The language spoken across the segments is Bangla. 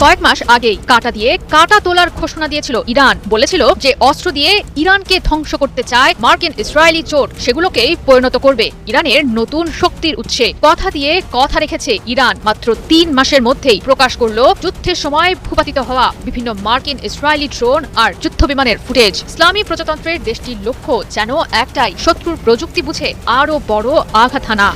কয়েক মাস আগেই কাঁটা দিয়ে কাঁটা তোলার ঘোষণা দিয়েছিল ইরান। বলেছিল যে অস্ত্র দিয়ে ইরানকে ধ্বংস করতে চায় মার্কিন ইসরায়েলি জোট, সেগুলোকেই পরিণত করবে ইরানের নতুন শক্তির উৎসে। কথা দিয়ে কথা রেখেছে ইরান। মাত্র ৩ মাসের মধ্যেই প্রকাশ করল যুদ্ধের সময় ভূপাতিত হওয়া বিভিন্ন মার্কিন ইসরায়েলি ড্রোন আর যুদ্ধ বিমানের ফুটেজ। ইসলামী প্রজাতন্ত্রের দেশটির লক্ষ্য যেন একটাই, শত্রুর প্রযুক্তি বুঝে আরও বড় আঘাত হানা।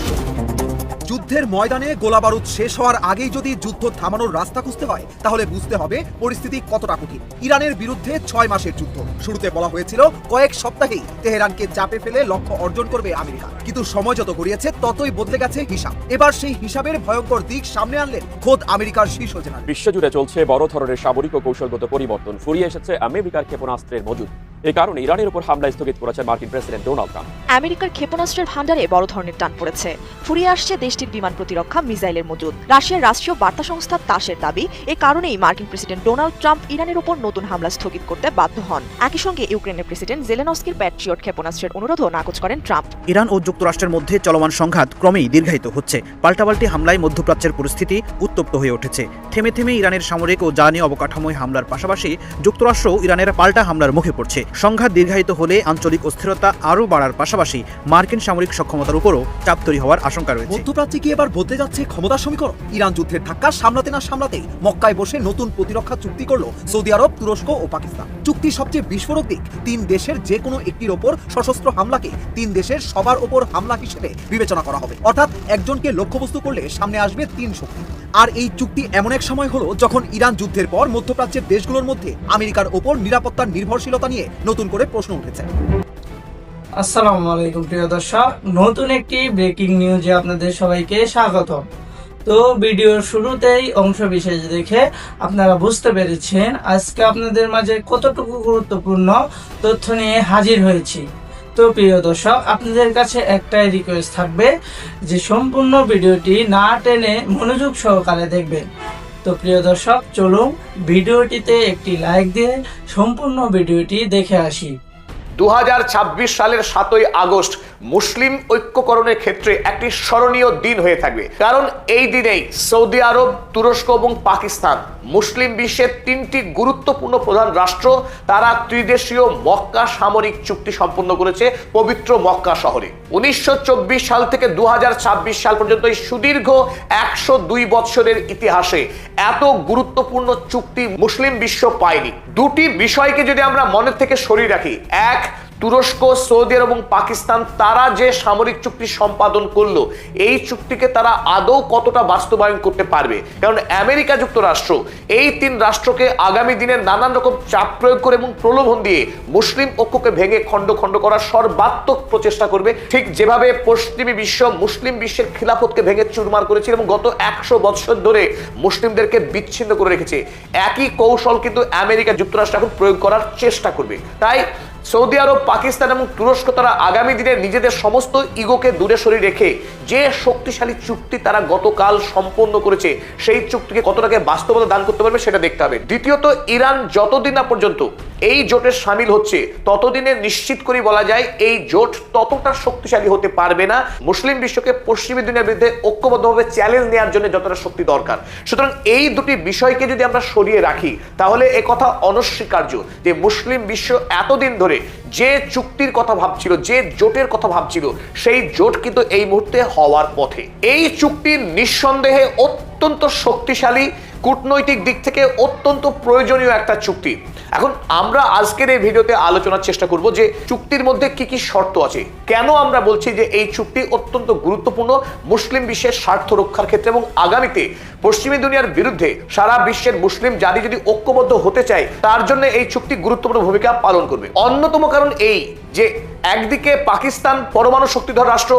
যুদ্ধের ময়দানে গোলাবারুদ শেষ হওয়ার আগেই যদি যুদ্ধ থামানোর রাস্তা খুঁজতে হয়, তাহলে বুঝতে হবে পরিস্থিতি কতটা কঠিন। ইরানের বিরুদ্ধে ৬ মাসের যুদ্ধ শুরুতে বলা হয়েছিল কয়েক সপ্তাহেই তেহরানকে চাপে ফেলে লক্ষ্য অর্জন করবে আমেরিকা, কিন্তু সময় যত গড়িয়েছে ততই বদলে গেছে হিসাব। এবার সেই হিসাবের ভয়ঙ্কর দিক সামনে আনলেন খোদ আমেরিকার শীর্ষ জেনারেল। বিশ্বজুড়ে চলছে বড় ধরনের সামরিক ও কৌশলগত পরিবর্তন। ফুরিয়ে এসেছে আমেরিকার ক্ষেপণাস্ত্রের মজুদ। এই কারণে ইরানের উপর হামলা স্থগিত করেছেন মার্কিন প্রেসিডেন্ট ডোনাল্ড ট্রাম্প। আমেরিকার ক্ষেপণাস্ত্রের ভান্ডারে বড় ধরনের টান পড়েছে। ফুরিয়ে আসছে দেশটির বিমান প্রতিরক্ষা মিসাইলের মজুদ। রাশিয়ার রাষ্ট্রীয় বার্তা সংস্থা তাসের দাবি, এ কারণেই মার্কিন প্রেসিডেন্ট ডোনাল্ড ট্রাম্প ইরানের উপর নতুন হামলা স্থগিত করতে বাধ্য হন। একই সঙ্গে ইউক্রেনের প্রেসিডেন্ট জেলেনস্কির প্যাট্রিয়ট ক্ষেপণাস্ত্রের অনুরোধও নাকচ করেন ট্রাম্প। ইরান ও যুক্তরাষ্ট্রের মধ্যে চলমান সংঘাত ক্রমেই দীর্ঘায়িত হচ্ছে। পাল্টাপাল্টি হামলায় মধ্যপ্রাচ্যের পরিস্থিতি উত্তপ্ত হয়ে উঠেছে। থেমে থেমে ইরানের সামরিক ও জ্বালানি অবকাঠামোয় হামলার পাশাপাশি যুক্তরাষ্ট্রও ইরানের পাল্টা হামলার মুখে পড়ছে। সংঘাত দীর্ঘায়িত হলে আঞ্চলিক অস্থিরতা আরও বাড়ার পাশাপাশি মার্কিন সামরিক সক্ষমতার উপরও চাপ তৈরি হওয়ার আশঙ্কা রয়েছে। মধ্যপ্রাচ্যে কি এবার বদলে যাচ্ছে ক্ষমতার সমীকরণ? ইরান যুদ্ধের ধাক্কা সামলাতে না সামলাতেই মক্কায় বসে নতুন প্রতিরক্ষা চুক্তি করল সৌদি আরব, তুরস্ক ও পাকিস্তান। চুক্তির সবচেয়ে বিস্ফোরক দিক, ৩ দেশের যে কোনো একটির ওপর সশস্ত্র হামলাকে ৩ দেশের সবার ওপর হামলা হিসেবে বিবেচনা করা হবে। অর্থাৎ একজনকে লক্ষ্যবস্তু করলে সামনে আসবে ৩ শক্তি। আর এই চুক্তি এমন এক সময় হলো যখন ইরান যুদ্ধের পর মধ্যপ্রাচ্যের দেশগুলোর মধ্যে আমেরিকার ওপর নিরাপত্তার নির্ভরশীলতা নিয়ে নতুন করে প্রশ্ন উঠেছে। আসসালামু আলাইকুম প্রিয় দর্শক, নতুন একটি ব্রেকিং নিউজে আপনাদের সবাইকে স্বাগত। তো ভিডিওর শুরুতেই অংশ বিশেষ দেখে আপনারা বুঝতে পেরেছেন আজকে আপনাদের মাঝে কতটুকু গুরুত্বপূর্ণ তথ্য নিয়ে হাজির হয়েছি। তো প্রিয় দর্শক, আপনাদের কাছে একটাই রিকোয়েস্ট থাকবে যে সম্পূর্ণ ভিডিওটি না টেনে মনোযোগ সহকারে দেখবেন। তো প্রিয় দর্শক, চলুন ভিডিওটিতে একটি লাইক দিয়ে সম্পূর্ণ ভিডিওটি দেখে আসি। 2026 সালের 7ই আগস্ট মুসলিম ঐক্যকরণের ক্ষেত্রে একটি স্মরণীয় দিন হয়ে থাকবে, কারণ এই দিনেই সৌদি আরব, তুরস্ক এবং পাকিস্তান মুসলিম বিশ্বের 3টি গুরুত্বপূর্ণ প্রধান রাষ্ট্র তারা ত্রিদেশীয় মক্কা সামরিক চুক্তি সম্পন্ন করেছে পবিত্র মক্কা শহরে। 1924 সাল থেকে 2026 সাল পর্যন্ত এই সুদীর্ঘ 102 বছরের ইতিহাসে এত গুরুত্বপূর্ণ চুক্তি মুসলিম বিশ্ব পায়নি। দুটি বিষয়কে যদি আমরা মনের থেকে সরিয়ে রাখি, এক, তুরস্ক, সৌদি আরব এবং পাকিস্তান তারা যে সামরিক চুক্তি সম্পাদন করলো, এই চুক্তিকে তারা আদৌ কতটা বাস্তবায়ন করতে পারবে? কারণ আমেরিকা যুক্তরাষ্ট্র এই 3 রাষ্ট্রকে আগামী দিনে নানান রকম চাপ প্রয়োগ করে এবং প্রলোভন দিয়ে মুসলিম ঐক্যকে ভেঙে খণ্ড খণ্ড করার সর্বাত্মক প্রচেষ্টা করবে, ঠিক যেভাবে পশ্চিমী বিশ্ব মুসলিম বিশ্বের খিলাফতকে ভেঙে চুরমার করেছিল এবং গত 100 বছর ধরে মুসলিমদেরকে বিচ্ছিন্ন করে রেখেছে। একই কৌশল কিন্তু আমেরিকা যুক্তরাষ্ট্র এখন প্রয়োগ করার চেষ্টা করবে। তাই সৌদি আরব, পাকিস্তান এবং তুরস্ক তারা আগামী দিনে নিজেদের সমস্ত ইগোকে দূরে সরিয়ে রেখে যে শক্তিশালী চুক্তি তারা গতকাল সম্পন্ন করেছে, সেই চুক্তিকে কতটাকে বাস্তবতা দান করতে পারবে সেটা দেখতে হবে। দ্বিতীয়ত, ইরান যতদিন না পর্যন্ত এই জোটে সামিল হচ্ছে ততদিনে নিশ্চিত করে বলা যায় এই জোট ততটা শক্তিশালী হতে পারবে না মুসলিম বিশ্বকে পশ্চিমী দুনিয়ার বিরুদ্ধে ঐক্যবদ্ধভাবে চ্যালেঞ্জ নেওয়ার জন্য যতটা শক্তি দরকার। সুতরাং এই দুটি বিষয়কে যদি আমরা সরিয়ে রাখি, তাহলে একথা অনস্বীকার্য যে মুসলিম বিশ্ব এতদিন ধরে যে চুক্তির কথা ভাবছিল, যে জোটের কথা ভাবছিল, সেই জোট কিন্তু এই মুহূর্তে হওয়ার পথে। এই চুক্তি নিঃসন্দেহে অত্যন্ত শক্তিশালী, কূটনৈতিক দিক থেকে অত্যন্ত প্রয়োজনীয় একটা চুক্তি। এখন আমরা আজকের এই ভিডিওতে আলোচনার চেষ্টা করব যে চুক্তির মধ্যে কি কি শর্ত আছে, কেন আমরা বলছি যে এই চুক্তি অত্যন্ত গুরুত্বপূর্ণ মুসলিম বিশ্বের স্বার্থ রক্ষার ক্ষেত্রে এবং আগামীতে পশ্চিমী দুনিয়ার বিরুদ্ধে সারা বিশ্বের মুসলিম জাতি যদি ঐক্যবদ্ধ হতে চায় তার জন্য এই চুক্তি গুরুত্বপূর্ণ ভূমিকা পালন করবে। অন্যতম কারণ এই যে একদিকে পাকিস্তান পরমাণু শক্তিধর রাষ্ট্র,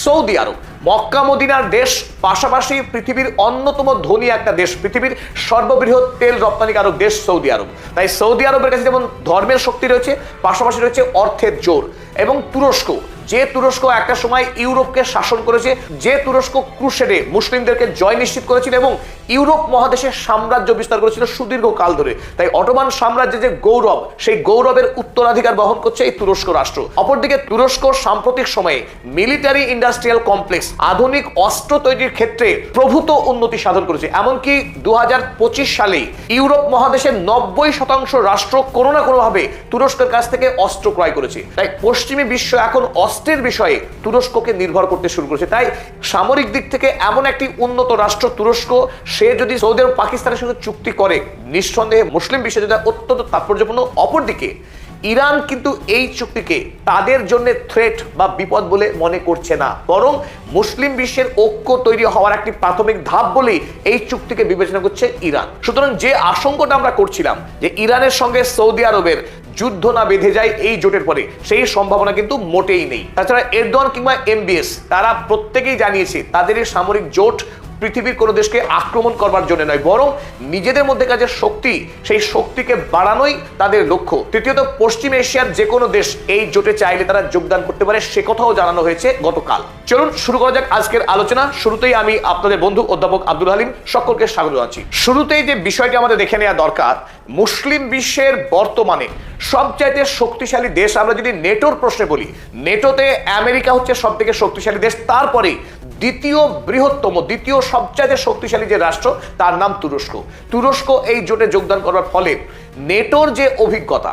সৌদি আরব মক্কা মদিনার দেশ, পাশাপাশি পৃথিবীর অন্যতম ধনী একটা দেশ, পৃথিবীর সর্ববৃহৎ তেল রপ্তানিকারক দেশ সৌদি আরব। তাই সৌদি আরবের কাছে যেমন ধর্মের শক্তি রয়েছে, পাশাপাশি রয়েছে অর্থের জোর। এবং তুরস্ক যে তুরস্ক একটা সময় ইউরোপকে শাসন করেছে, যে তুরস্ক ক্রুসেডে মুসলিমদেরকে জয় নিশ্চিত করেছিল এবং ইউরোপ মহাদেশের সাম্রাজ্য বিস্তার করেছিল সুদীর্ঘ কাল ধরে। তাই অটোমান সাম্রাজ্যের যে গৌরব, সেই গৌরবের উত্তরাধিকার বহন করছে এই তুরস্ক রাষ্ট্র। অপরদিকে তুরস্ক সাম্প্রতিক সময়ে মিলিটারি ইন্ডাস্ট্রিয়াল কমপ্লেক্স, আধুনিক অস্ত্র তৈরির ক্ষেত্রে প্রভূত উন্নতি সাধন করেছে। এমনকি 2025 সালে ইউরোপ মহাদেশের 90% রাষ্ট্র কোনো না কোনোভাবে তুরস্কের কাছ থেকে অস্ত্র ক্রয় করেছে। তাই পশ্চিমী বিশ্ব এখন অস্ত্রের বিষয়ে তুরস্ককে নির্ভর করতে শুরু করেছে। তাই সামরিক দিক থেকে এমন একটি উন্নত রাষ্ট্র তুরস্ক, সে যদি সৌদি আরব পাকিস্তানের সঙ্গে চুক্তি করে, নিঃসন্দেহে মুসলিম বিশ্বে যেটা অত্যন্ত তাৎপর্যপূর্ণ। অপরদিকে ইরান কিন্তু এই চুক্তিকে তাদের জন্য থ্রেট বা বিপদ বলে মনে করছে না, বরং মুসলিম বিশ্বের ঐক্য তৈরি হওয়ার একটি প্রাথমিক ধাপ বলেই এই চুক্তিকে বিবেচনা করছে ইরান। সুতরাং যে আশঙ্কাটা আমরা করছিলাম যে ইরানের সঙ্গে সৌদি আরবের যুদ্ধ না বেঁধে যায় এই জোটের পরে, সেই সম্ভাবনা কিন্তু মোটেই নেই। তাছাড়া এরদোয়ান কিংবা এমবিএস তারা প্রত্যেকেই জানিয়েছে তাদের এই সামরিক জোট পৃথিবীর কোনো দেশকে আক্রমণ করবার জন্য নয়, বরং নিজেদের মধ্যে কাজের শক্তি, সেই শক্তিকে বাড়ানোই তাদের লক্ষ্য। তৃতীয়ত, পশ্চিম এশিয়ার যে কোনো দেশ এই জোটে চাইলে তারা যোগদান করতে পারে, সে কথাও জানানো হয়েছে গতকাল। চলুন শুরু করা যাক আজকের আলোচনা। শুরুতেই আমি আপনাদের বন্ধু অধ্যাপক আব্দুল হালিম সকলকে স্বাগত জানাচ্ছি। শুরুতেই যে বিষয়টি আমাদের দেখে নেওয়া দরকার, মুসলিম বিশ্বের বর্তমানে সবচাইতে শক্তিশালী দেশ, আমরা যদি নেটোর প্রশ্নে বলি, নেটোতে আমেরিকা হচ্ছে সব থেকে শক্তিশালী দেশ, তারপরে দ্বিতীয় বৃহত্তম, দ্বিতীয় সবচাইতে শক্তিশালী যে রাষ্ট্র, তার নাম তুরস্ক। তুরস্ক এই জোটে যোগদান করার ফলে নেটোর যে অভিজ্ঞতা,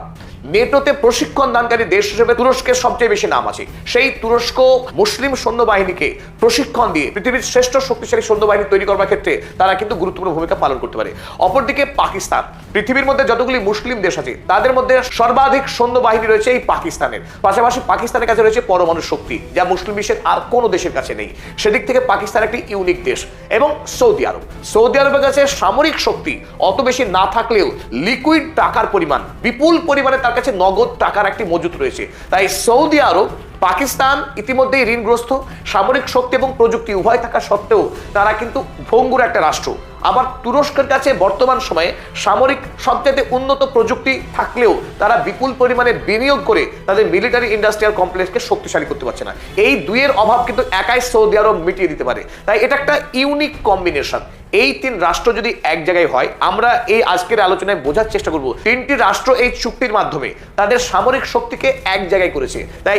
নেটোতে প্রশিক্ষণ দানকারী দেশ হিসেবে তুরস্কের সবচেয়ে বেশি নাম আছে। সেই তুরস্ক মুসলিম সৈন্যবাহিনীকে প্রশিক্ষণ দিয়ে পৃথিবীর শ্রেষ্ঠ শক্তিশালী সৈন্যবাহিনী তৈরি করবার ক্ষেত্রে তারা কিন্তু গুরুত্বপূর্ণ ভূমিকা পালন করতে পারে। অপরদিকে পাকিস্তান, পৃথিবীর মধ্যে যতগুলি মুসলিম দেশ আছে তাদের মধ্যে সর্বাধিক সৈন্যবাহিনী রয়েছে এই পাকিস্তানের। পাশাপাশি পাকিস্তানের কাছে রয়েছে পরমাণু শক্তি, যা মুসলিম বিশ্বের আর কোনো দেশের কাছে নেই। সেদিক থেকে পাকিস্তান একটি ইউনিক দেশ। এবং সৌদি আরব, সৌদি আরবের কাছে সামরিক শক্তি অত বেশি না থাকলেও লিকুইড টাকার পরিমাণ, বিপুল পরিমাণে তার কাছে নগদ টাকার একটি মজুত রয়েছে। তাই সৌদি আরব, পাকিস্তান ইতিমধ্যেই ঋণগ্রস্ত, সামরিক শক্তি এবং প্রযুক্তি উভয় থাকা সত্ত্বেও তারা কিন্তু ভঙ্গুর একটা রাষ্ট্র। আবার তুরস্কের কাছে বর্তমান সময়ে সামরিক সবচেয়ে উন্নত প্রযুক্তি থাকলেও তারা বিপুল পরিমাণে বিনিয়োগ করে তাদের মিলিটারি ইন্ডাস্ট্রিয়াল কমপ্লেক্সকে শক্তিশালী করতে পারছে না। এই দুইয়ের অভাব কিন্তু একাই সৌদি আরব মিটিয়ে দিতে পারে। তাই এটা একটা ইউনিক কম্বিনেশন। এই তিন রাষ্ট্র যদি এক জায়গায় হয়, আমরা এই আজকের আলোচনায় বোঝার চেষ্টা করব তিনটি রাষ্ট্র এই চুক্তির মাধ্যমে তাদের সামরিক শক্তিকে এক জায়গায় করেছে। তাই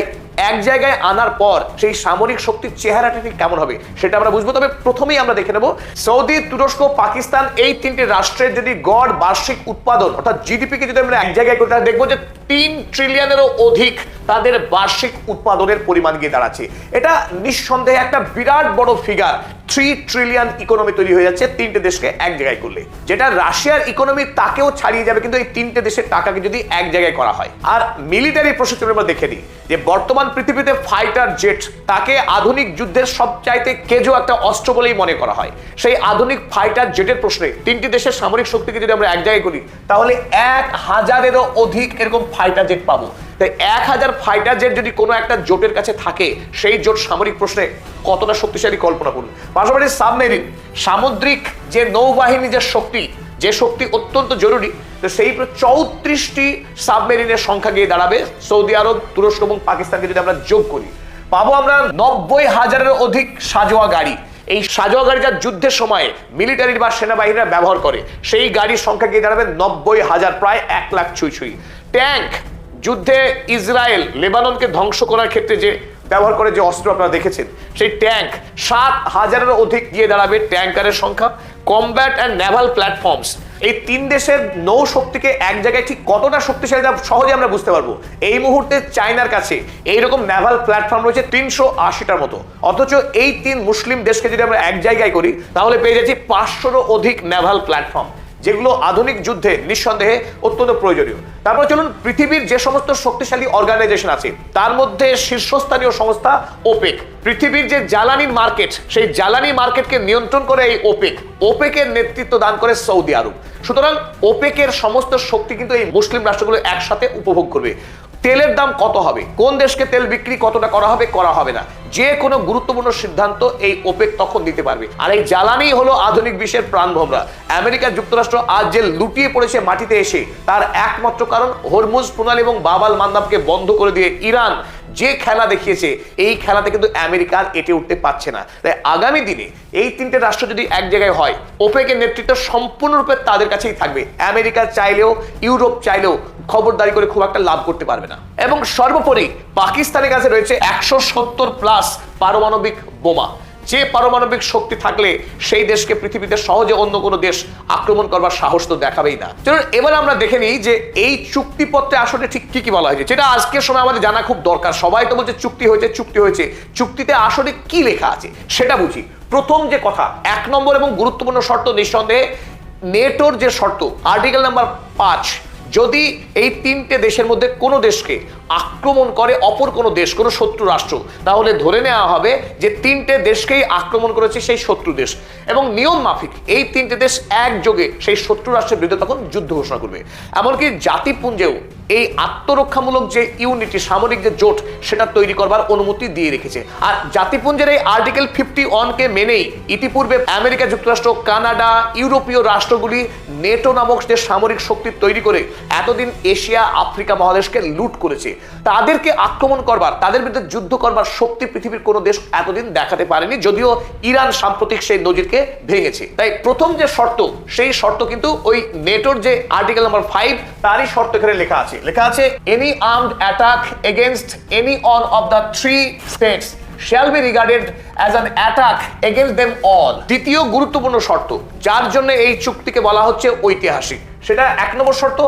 এক জায়গায় আনার পর সেই সামরিক শক্তির চেহারাটা ঠিক কেমন হবে সেটা আমরা বুঝবো। তবে প্রথমেই আমরা দেখে নেব সৌদি, তুরস্ক, পাকিস্তান এই তিনটি রাষ্ট্রের যদি গড় বার্ষিক উৎপাদন অর্থাৎ জিডিপি কে যদি আমরা এক জায়গায় করি, তাহলে দেখবো যে 3 ট্রিলিয়নেরও অধিক তাদের বার্ষিক উৎপাদনের পরিমাণ গিয়ে দাঁড়াচ্ছে। এটা নিঃসন্দেহে একটা বিরাট বড় ফিগার। 3 ট্রিলিয়ন ইকোনমি তৈরি হয়ে যাচ্ছে তিনটে দেশকে এক জায়গায় করলে, যেটা রাশিয়ার ইকোনমি তাকেও ছাড়িয়ে যাবে কিন্তু এই তিনটে দেশের টাকাকে যদি এক জায়গায় করা হয়। আর মিলিটারি প্রশিক্ষণ আমরা দেখে নিই যে বর্তমান পৃথিবীতে ফাইটার জেট, তাকে আধুনিক যুদ্ধের সবচাইতে কেজো একটা অস্ত্র বলেই মনে করা হয়। সেই আধুনিক ফাইটার জেটের প্রশ্নে তিনটি দেশের সামরিক শক্তিকে যদি আমরা এক জায়গায় করি, তাহলে 1000-এরও অধিক এরকম ফাইটার জেট পাবো। তাই 1000 ফাইটার জেট যদি কোনো একটা জোটের কাছে থাকে, সেই জোট সামরিক প্রশ্নে কতটা শক্তিশালী কল্পনা করুন। পাশাপাশি সাবমেরিন, সামুদ্রিক যে নৌবাহিনী, যে শক্তি অত্যন্ত জরুরি, তো সেই 34টি সাবমেরিনের সংখ্যা গিয়ে দাঁড়াবে সৌদি আরব, তুরস্ক এবং পাকিস্তানকে যদি আমরা যোগ করি, পাবো আমরা 90,000-এর অধিক সাজোয়া গাড়ি। এই সাজোয়া গাড়ি যা যুদ্ধের সময় মিলিটারি বা সেনাবাহিনীরা ব্যবহার করে, সেই গাড়ির সংখ্যা গিয়ে দাঁড়াবে 90,000, প্রায় 1 লাখ ছুঁই। ট্যাঙ্ক, যুদ্ধে ইসরায়েল লেবাননকে ধ্বংস করার ক্ষেত্রে যে ব্যবহার করে যে অস্ত্র আপনারা দেখেছেন, সেই ট্যাঙ্ক 7,000-এরও অধিক গিয়ে দাঁড়াবে ট্যাঙ্কারের সংখ্যা। কমব্যাট অ্যান্ড নেভাল প্ল্যাটফর্মস, এই তিন দেশের নৌ শক্তিকে এক জায়গায় ঠিক কতটা শক্তিশালী সহজে আমরা বুঝতে পারবো। এই মুহূর্তে চায়নার কাছে এইরকম নেভাল প্ল্যাটফর্ম রয়েছে 380টার মতো, অথচ এই তিন মুসলিম দেশকে যদি আমরা এক জায়গায় করি, তাহলে পেয়ে যাচ্ছি 500-রও অধিক নেভাল প্ল্যাটফর্ম, যেগুলো আধুনিক যুদ্ধে নিঃসন্দেহে অত্যন্ত প্রয়োজনীয়। তারপর চলুন পৃথিবীর যে সমস্ত শক্তিশালী অর্গানাইজেশন আছে তার মধ্যে শীর্ষস্থানীয় সংস্থা ওপেক। পৃথিবীর যে জ্বালানির মার্কেট, সেই জ্বালানি মার্কেটকে নিয়ন্ত্রণ করে এই ওপেকের নেতৃত্ব দান করে সৌদি আরব। সুতরাং ওপেকের সমস্ত শক্তি কিন্তু এই মুসলিম রাষ্ট্রগুলো একসাথে উপভোগ করবে। তেলের দাম কত হবে, কোন দেশকে তেল বিক্রি কতটা করা হবে না, যে কোনো গুরুত্বপূর্ণ সিদ্ধান্ত এই ওপেক তখন দিতে পারবে। আর এই জ্বালানি হলো আধুনিক বিশ্বের প্রাণভোমরা। আমেরিকা যুক্তরাষ্ট্র আজ যে লুটিয়ে পড়েছে মাটিতে এসে, তার একমাত্র কারণ হরমুজ প্রণালী এবং বাব আল মান্দাবকে বন্ধ করে দিয়ে ইরান যে খেলা দেখিয়েছে এই খেলাতে কিন্তু আমেরিকা আর এটে উঠতে পারছে না। তাই আগামী দিনে এই তিনটে রাষ্ট্র যদি এক জায়গায় হয়, ওপেকের নেতৃত্ব সম্পূর্ণরূপে তাদের কাছেই থাকবে। আমেরিকা চাইলেও, ইউরোপ চাইলেও খবরদারি করে খুব একটা লাভ করতে পারবে না। এবং সর্বোপরি পাকিস্তানের কাছে রয়েছে 170+ পারমাণবিক বোমা, যে পারমাণবিক শক্তি থাকলে সেই দেশকে পৃথিবীতে সহজে অন্য কোনো দেশ আক্রমণ করবার সাহস তো দেখাবেই না। চলুন এবার আমরা দেখে নিই যে এই চুক্তিপত্রে আসলে ঠিক কি কি বলা হয়েছে, যেটা আজকের সময় আমাদের জানা খুব দরকার। সবাই তো বলছে চুক্তি হয়েছে, চুক্তি হয়েছে, চুক্তিতে আসলে কি লেখা আছে সেটা বুঝি। প্রথম যে কথা, 1 নম্বর এবং গুরুত্বপূর্ণ শর্ত, নিঃসন্দেহে নেটোর যে শর্ত, আর্টিকেল নাম্বার 5, যদি এই তিনটে দেশের মধ্যে কোনো দেশকে আক্রমণ করে অপর কোনো দেশ, কোনো শত্রু রাষ্ট্র, তাহলে ধরে নেওয়া হবে যে তিনটে দেশকেই আক্রমণ করেছে সেই শত্রু দেশ, এবং নিয়ম মাফিক এই তিনটে দেশ একযোগে সেই শত্রু রাষ্ট্রের বিরুদ্ধে তখন যুদ্ধ ঘোষণা করবে। এমনকি জাতিপুঞ্জেও এই আত্মরক্ষামূলক যে ইউনিটি, সামরিক যে জোট, সেটা তৈরি করবার অনুমতি দিয়ে রেখেছে। আর জাতিপুঞ্জের এই আর্টিকেল 51 মেনেই ইতিপূর্বে আমেরিকা যুক্তরাষ্ট্র, কানাডা, ইউরোপীয় রাষ্ট্রগুলি নেটো নামক যে সামরিক শক্তি তৈরি করে এতদিন এশিয়া, আফ্রিকা মহাদেশকে লুট করেছে, তাদেরকে আক্রমণ করবার, তাদের বিরুদ্ধে যুদ্ধ করবার শক্তি পৃথিবীর কোনো দেশ এতদিন দেখাতে পারেনি, যদিও ইরান সাম্প্রতিক সেই নজিরকে ভেঙেছে। তাই প্রথম যে শর্ত, সেই শর্ত কিন্তু ওই নেটোর যে আর্টিকেল নাম্বার 5 তারই শর্ত এখানে লেখা আছে। লেখা আছে, any armed attack against any one of the 3 states shall be regarded as an attack against them all। দ্বিতীয় গুরুত্বপূর্ণ শর্ত, যার জন্য এই চুক্তিকে বলা হচ্ছে ঐতিহাসিক, সেটা 1 নম্বর শর্ত,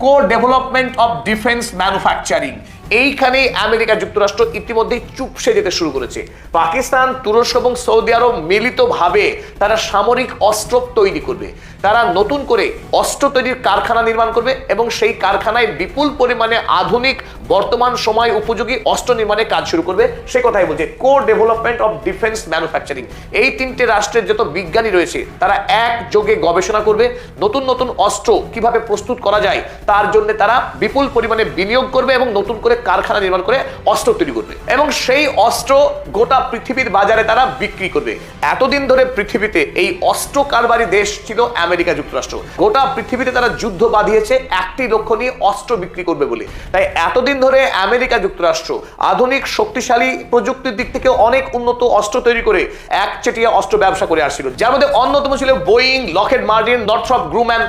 co-development of defense manufacturing। এইখানে আমেরিকা যুক্তরাষ্ট্র ইতিমধ্যেই চুপসে যেতে শুরু করেছে। পাকিস্তান, তুরস্ক এবং সৌদি আরব মিলিতভাবে তারা সামরিক অস্ত্র তৈরি করবে, তারা নতুন করে অস্ত্র তৈরির কারখানা নির্মাণ করবে এবং সেই কারখানায় বিপুল পরিমাণে আধুনিক, বর্তমান সময় উপযোগী অস্ত্র নির্মাণের কাজ শুরু করবে। সে কথাই বলছে, co-development of defense manufacturing। এই তিনটে রাষ্ট্রের যত বিজ্ঞানী রয়েছে তারা একযোগে গবেষণা করবে, নতুন নতুন অস্ত্র কিভাবে প্রস্তুত করা যায় তার জন্য তারা বিপুল পরিমাণে বিনিয়োগ করবে এবং নতুন করে কারখানা নির্মাণ করে অস্ত্র তৈরি করবে, এবং সেই অস্ত্র গোটা পৃথিবীর বাজারে তারা বিক্রি করবে। এতদিন ধরে পৃথিবীতে এই অস্ত্র কারবারি দেশ ছিল আমেরিকা যুক্তরাষ্ট্র। গোটা পৃথিবীতে তারা যুদ্ধ বাঁধিয়েছে একটি লক্ষ্য নিয়ে, অস্ত্র বিক্রি করবে বলে। তাই এতদিন ধরে আমেরিকা যুক্তরাষ্ট্র আধুনিক, শক্তিশালী, প্রযুক্তির দিক থেকে অনেক উন্নত অস্ত্র তৈরি করে একচেটিয়া অস্ত্র ব্যবসা করে আসছিল, যার মধ্যে অন্যতম ছিল বোয়িং, লকহেড মার্টিন, নর্থ্রপ গ্রুম্যান।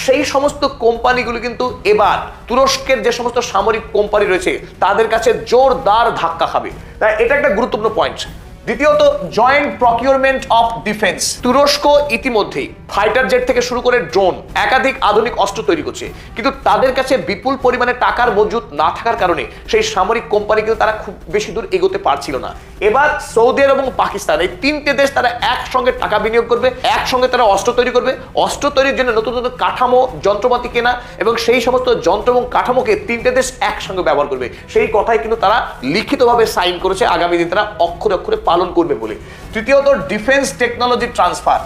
সেই সমস্ত কোম্পানিগুলো কিন্তু এবার তুরস্কের যে সমস্ত সামরিক কোম্পানি রয়েছে তাদের কাছে জোরদার ধাক্কা খাবে। তাই এটা একটা গুরুত্বপূর্ণ পয়েন্ট। দ্বিতীয়ত, জয়েন্ট প্রকিউরমেন্ট অফ ডিফেন্স। তুরস্ক ইতিমধ্যেই ফাইটার জেট থেকে শুরু করে ড্রোন, একাধিক আধুনিক অস্ত্র তৈরি করছে, কিন্তু তাদের কাছে বিপুল পরিমাণে টাকার মজুদ না থাকার কারণে সেই সামরিক কোম্পানি কিন্তু তারা খুব বেশি দূর এগোতে পারছিল না। এবার সৌদি আরব এবং পাকিস্তান, এই তিনটে দেশ তারা একসঙ্গে টাকা বিনিয়োগ করবে, একসঙ্গে তারা অস্ত্র তৈরি করবে, অস্ত্র তৈরির জন্য নতুন নতুন কাঠামো, যন্ত্রপাতি কেনা, এবং সেই সমস্ত যন্ত্র এবং কাঠামোকে তিনটে দেশ একসঙ্গে ব্যবহার করবে। সেই কথাই কিন্তু তারা লিখিতভাবে সাইন করেছে, আগামী দিন তারা অক্ষরে অক্ষরে পালন করবে বলে। তৃতীয়ত, ডিফেন্স টেকনোলজি ট্রান্সফার।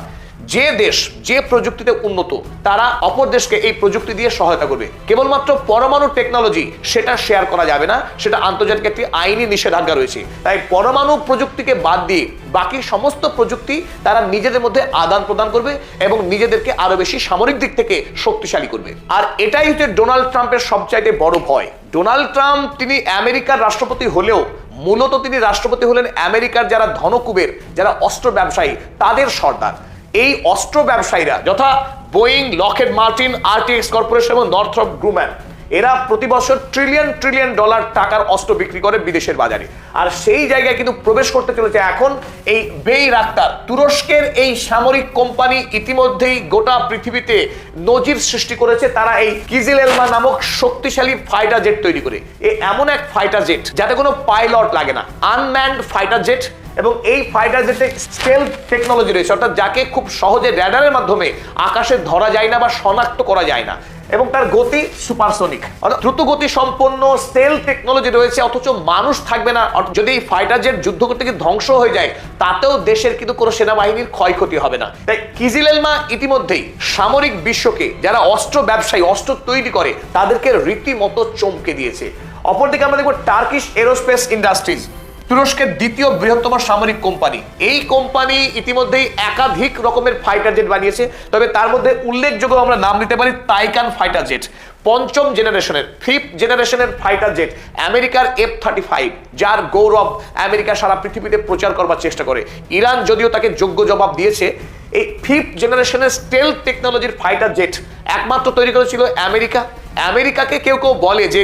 যে দেশ যে প্রযুক্তিতে উন্নত তারা অপর দেশকে এই প্রযুক্তি দিয়ে সহায়তা করবে। কেবলমাত্র পরমাণু টেকনোলজি সেটা শেয়ার করা যাবে না, সেটা আন্তর্জাতিক একটি আইনি নিষেধাজ্ঞা রয়েছে। তাই পরমাণু প্রযুক্তিকে বাদ দিয়ে বাকি সমস্ত প্রযুক্তি তারা নিজেদের মধ্যে আদান প্রদান করবে এবং নিজেদেরকে আরো বেশি সামরিক দিক থেকে শক্তিশালী করবে। আর এটাই হচ্ছে ডোনাল্ড ট্রাম্পের সবচাইতে বড় ভয়। ডোনাল্ড ট্রাম্প তিনি আমেরিকার রাষ্ট্রপতি হলেও মূলত তিনি রাষ্ট্রপতি হলেন আমেরিকার যারা ধনকুবের, যারা অস্ত্র ব্যবসায়ী, তাদের সর্দার। এই অস্ত্র ব্যবসায়ীরা যথা Boeing, Lockheed Martin, RTX corporation এবং নর্থ্রপ গ্রুম্যান, এরা প্রতি বছর ট্রিলিয়ন ডলার টাকার অস্ত্র বিক্রি করে বিদেশের বাজারে। আর সেই জায়গায় কিন্তু প্রবেশ করতে চলেছে এখন এই বেইরাক্তার তুরস্কের এই সামরিক কোম্পানি। ইতিমধ্যেই গোটা পৃথিবীতে নজির সৃষ্টি করেছে। তারা এই কিজিল এলমা নামক শক্তিশালী ফাইটার জেট তৈরি করে, এমন এক ফাইটার জেট যাতে কোনো পাইলট লাগে না, আনম্যান্ড ফাইটার জেট। এবং এই ফাইটার জেটে স্টেলথ টেকনোলজি রয়েছে, অর্থাৎ যাকে খুব সহজে র্যাডারের মাধ্যমে আকাশে ধরা যায় না বা শনাক্ত করা যায় না, এবং তার গতি সুপারসনিক, অর্থাৎ দ্রুত গতি সম্পন্ন স্টেলথ টেকনোলজি রয়েছে, অথচ মানুষ থাকবে না। যদি এই ফাইটার জেট যুদ্ধ করতে গিয়ে ধ্বংস হয়ে যায় তাতেও দেশের কিন্তু কোনো সেনাবাহিনীর ক্ষয়ক্ষতি হবে না। তাই কিজিল এলমা ইতিমধ্যেই সামরিক বিশ্বকে, যারা অস্ত্র ব্যবসায়ী, অস্ত্র তৈরি করে, তাদেরকে রীতিমতো চমকে দিয়েছে। অপরদিকে আমরা দেখব টার্কিশ এরোস্পেস ইন্ডাস্ট্রিজ। তুরস্কের দ্বিতীয় বৃহত্তম সামরিক কোম্পানি। এই কোম্পানি ইতিমধ্যেই একাধিক রকমের ফাইটার জেট বানিয়েছে, তবে তার মধ্যে উল্লেখযোগ্য আমরা নাম নিতে পারি তাইকান ফাইটার জেট, পঞ্চম জেনারেশনের 5th জেনারেশনের ফাইটার জেট আমেরিকার F-35, যার গৌরব আমেরিকা সারা পৃথিবীতে প্রচার করবার চেষ্টা করে। ইরান যদিও তাকে যোগ্য জবাব দিয়েছে। এই 5th জেনারেশনের স্টেলথ টেকনোলজির ফাইটার জেট একমাত্র তৈরি করেছিল আমেরিকা। আমেরিকাকে কেউ কেউ বলে যে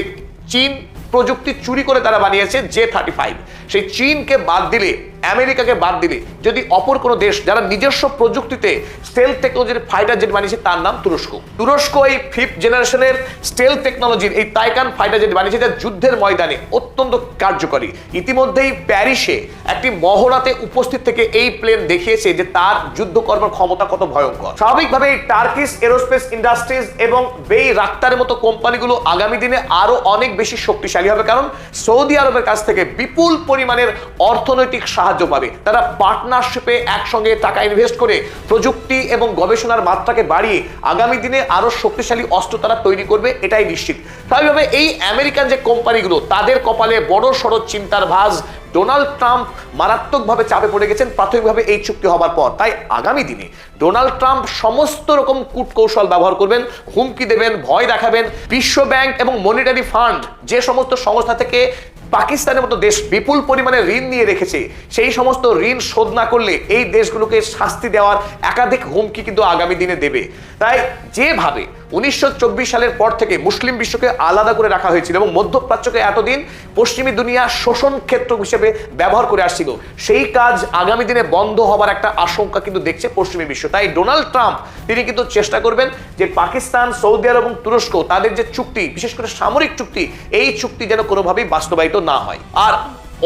চীন প্রযুক্তি চুরি করে তারা বানিয়েছে J-35। সেই চীনকে বাদ দিলে, আমেরিকাকে বাদ দিলে যদি অপর কোনো দেশ যারা নিজস্ব প্রযুক্তিতে স্টেলথ টেকনোলজির ফাইটার জেট বানিয়েছে তার নাম তুরস্ক। তুরস্ক এই 5th জেনারেশনের স্টেলথ টেকনোলজির এই তাইকান ফাইটার জেট বানিয়েছে, যা যুদ্ধের ময়দানে অত্যন্ত কার্যকরী। ইতিমধ্যেই প্যারিসে একটি মহড়াতে উপস্থিত থেকে এই প্লেন দেখিয়েছে যে তার যুদ্ধ করবার ক্ষমতা কত ভয়ঙ্কর। স্বাভাবিকভাবে টার্কিশ এরোস্পেস ইন্ডাস্ট্রিজ এবং বেই রাক্তারের মতো কোম্পানিগুলো আগামী দিনে আরো অনেক বেশি শক্তিশালী হবে, কারণ সৌদি আরবের কাছ থেকে বিপুল পরিমাণের অর্থনৈতিক সাহায্য পাবে। তারা পার্টনারশিপে একসঙ্গে টাকা ইনভেস্ট করে প্রযুক্তি এবং গবেষণার মাত্রাকে বাড়িয়ে আগামী দিনে আরো শক্তিশালী অস্ত্র তারা তৈরি করবে, এটাই নিশ্চিত। স্বাভাবিকভাবে এই আমেরিকান যে কোম্পানিগুলো, তাদের কপালে বড় সড় চিন্তার ভাঁজ। ডোনাল্ড ট্রাম্প মারাত্মকভাবে চাপে পড়ে গেছেন প্রাথমিকভাবে এই চুক্তি হবার পর। তাই আগামী দিনে ডোনাল্ড ট্রাম্প সমস্ত রকম কূটকৌশল ব্যবহার করবেন, হুমকি দেবেন, ভয় দেখাবেন। বিশ্ব ব্যাংক এবং মনিটারি ফান্ড যে সমস্ত সংস্থা থেকে পাকিস্তানের মতো দেশ বিপুল পরিমাণে ঋণ নিয়ে রেখেছে, সেই সমস্ত ঋণ শোধ না করলে এই দেশগুলোকে শাস্তি দেওয়ার একাধিক হুমকি কিন্তু আগামী দিনে দেবে। তাই যেভাবে 1924 সালের পর থেকে মুসলিম বিশ্বকে আলাদা করে রাখা হয়েছিল এবং মধ্যপ্রাচ্যকে এতদিন পশ্চিমী দুনিয়া শোষণ ক্ষেত্র হিসেবে ব্যবহার করে আসছিল, সেই কাজ আগামী দিনে বন্ধ হবার একটা আশঙ্কা কিন্তু দেখছে পশ্চিমী বিশ্ব। তাই ডোনাল্ড ট্রাম্প তিনি কিন্তু চেষ্টা করবেন যে পাকিস্তান, সৌদি আরব এবং তুরস্ক তাদের যে চুক্তি, বিশেষ করে সামরিক চুক্তি, এই চুক্তি যেন কোনোভাবেই বাস্তবায়িত না হয়। আর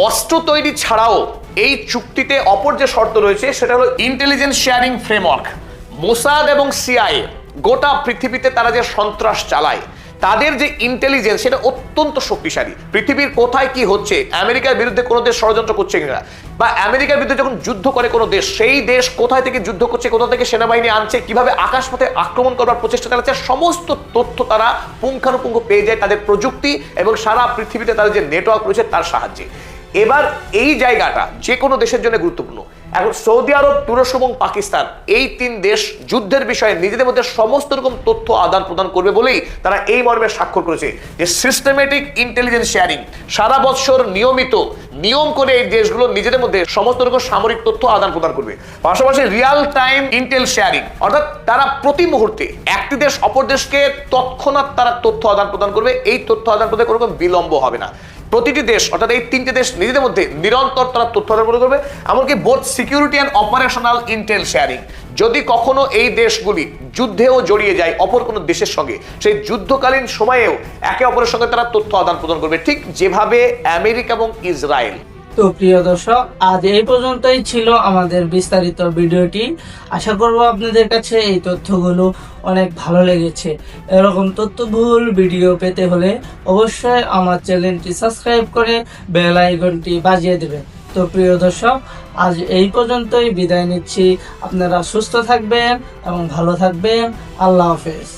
অস্ত্র তৈরি ছাড়াও এই চুক্তিতে অপর যে শর্ত রয়েছে সেটা হলো ইন্টেলিজেন্স শেয়ারিং ফ্রেমওয়ার্ক। মোসাদ এবং সিআইএ গোটা পৃথিবীতে তারা যে সন্ত্রাস চালায়, তাদের যে ইন্টেলিজেন্স সেটা অত্যন্ত শক্তিশালী। পৃথিবীর কোথায় কি হচ্ছে, আমেরিকার বিরুদ্ধে কোনো দেশ ষড়যন্ত্র করছে কিনা, বা আমেরিকার বিরুদ্ধে যখন যুদ্ধ করে কোনো দেশ, সেই দেশ কোথায় থেকে যুদ্ধ করছে, কোথা থেকে সেনাবাহিনী আনছে, কিভাবে আকাশপথে আক্রমণ করবার প্রচেষ্টা চালাচ্ছে, সমস্ত তথ্য তারা পুঙ্খানুপুঙ্খ পেয়ে যায় তাদের প্রযুক্তি এবং সারা পৃথিবীতে তাদের যে নেটওয়ার্ক রয়েছে তার সাহায্যে। এবার এই জায়গাটা যে কোনো দেশের জন্য গুরুত্বপূর্ণ। এখন সৌদি আরব, তুরস্ক এবং পাকিস্তান এই 3 দেশ যুদ্ধের বিষয়ে নিজেদের মধ্যে সমস্ত রকম তথ্য আদান প্রদান করবে বলেই তারা এই মর্মে স্বাক্ষর করেছে যে সিস্টেমেটিক ইন্টেলিজেন্স শেয়ারিং, সারা বছর নিয়মিত নিয়ম করে এই দেশগুলো নিজেদের মধ্যে সমস্ত রকম সামরিক তথ্য আদান প্রদান করবে। পাশাপাশি রিয়াল টাইম ইন্টেল শেয়ারিং, অর্থাৎ তারা প্রতি মুহূর্তে একটি দেশ অপর দেশকে তৎক্ষণাৎ তারা তথ্য আদান প্রদান করবে। এই তথ্য আদান প্রদানে কোনো রকম বিলম্ব হবে না। প্রতিটি দেশ অর্থাৎ এই 3টে দেশ নিজেদের মধ্যে নিরন্তর তারা তথ্য আদান প্রদান করবে। এমনকি both security and operational Intel sharing, যদি কখনো এই দেশগুলি যুদ্ধেও জড়িয়ে যায় অপর কোনো দেশের সঙ্গে, সেই যুদ্ধকালীন সময়েও একে অপরের সঙ্গে তারা তথ্য আদান প্রদান করবে, ঠিক যেভাবে আমেরিকা এবং ইসরায়েল। তো প্রিয় দর্শক, আজ এই পর্যন্তই ছিল আমাদের বিস্তারিত ভিডিওটি। আশা করব আপনাদের কাছে এই তথ্যগুলো অনেক ভালো লেগেছে। এরকম তথ্যবহুল ভিডিও পেতে হলে অবশ্যই আমার চ্যানেলটি সাবস্ক্রাইব করে বেল আইকনটি বাজিয়ে দেবেন। তো প্রিয় দর্শক, আজ এই পর্যন্তই বিদায় নিচ্ছি। আপনারা সুস্থ থাকবেন এবং ভালো থাকবেন। আল্লাহ হাফেজ।